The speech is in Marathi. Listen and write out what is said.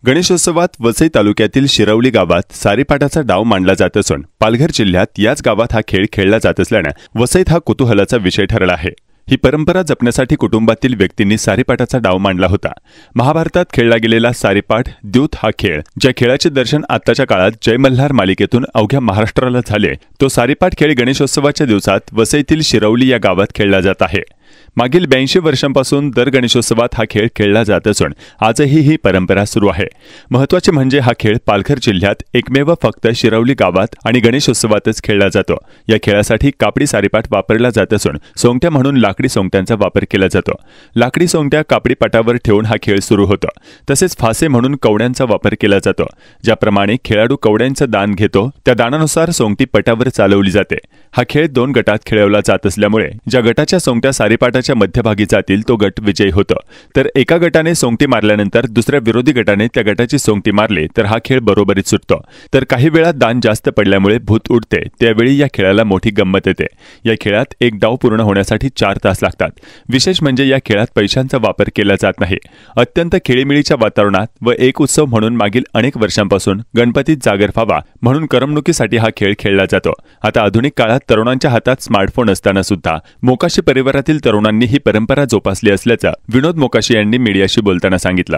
गणेशोत्सवात वसई तालुक्यातील शिरवली गावात सारीपाटाचा डाव मांडला जात असून पालघर जिल्ह्यात याच गावात हा खेळ खेळला जात असल्याने वसईत हा कुतूहलाचा विषय ठरला आहे। ही परंपरा जपण्यासाठी कुटुंबातील व्यक्तींनी सारीपाटाचा डाव मांडला होता। महाभारतात खेळला गेलेला सारीपाट द्यूत हा खेळ, ज्या खेळाचे दर्शन आताच्या काळात जय मल्हार मालिकेतून अवघ्या महाराष्ट्राला झाले, तो सारीपाट खेळ गणेशोत्सवाच्या दिवसात वसईतील शिरवली या गावात खेळला जात आहे। मागील 82 वर्षांपासून दर गणेशोत्सवात हा खेळ खेळला जात असून आजही ही परंपरा सुरू आहे। महत्त्वाचे म्हणजे हा खेळ पालघर जिल्ह्यात एकमेव फक्त शिरवली गावात आणि गणेशोत्सवातच खेळला जातो। या खेळासाठी कापडी सारीपाट वापरला जात असून सोंगट्या म्हणून लाकडी सोंगट्यांचा वापर केला जातो। लाकडी सोंगट्या कापडी पाटावर ठेवून हा खेळ सुरू होतो। तसेच फासे म्हणून कवड्यांचा वापर केला जातो। ज्याप्रमाणे खेळाडू कवड्यांचं दान घेतो त्या दानानुसार सोंगटी पटावर चालवली जाते। हा खेळ 2 गटात खेळवला जात असल्यामुळे ज्या गटाच्या सोंगट्या सारीपाटाच्या मध्यभागी जातील तो गट विजयी होतो। तर एका गटाने सोंगटी मारल्यानंतर दुसऱ्या विरोधी गटाने त्या गटाची सोंगटी मारली तर हा खेळ बरोबरीत सुटतो। तर काही वेळा दान जास्त पडल्यामुळे भूत उडते, त्यावेळी या खेळाला मोठी गंमत येते। या खेळात एक डाव पूर्ण होण्यासाठी 4 तास लागतात। विशेष म्हणजे या खेळात पैशांचा वापर केला जात नाही। अत्यंत खेळीमेळीच्या वातावरणात व एक उत्सव म्हणून मागील अनेक वर्षांपासून गणपतीत जागर व्हावा म्हणून करमणुकीसाठी हा खेळ खेळला जातो। आता आधुनिक काळात तरुणांच्या हातात स्मार्टफोन असताना सुद्धा मोकाशी परिवारातील तरुणांनी ही परंपरा जोपासली असल्याचं विनोद मोकाशी यांनी मीडियाशी बोलताना सांगितलं।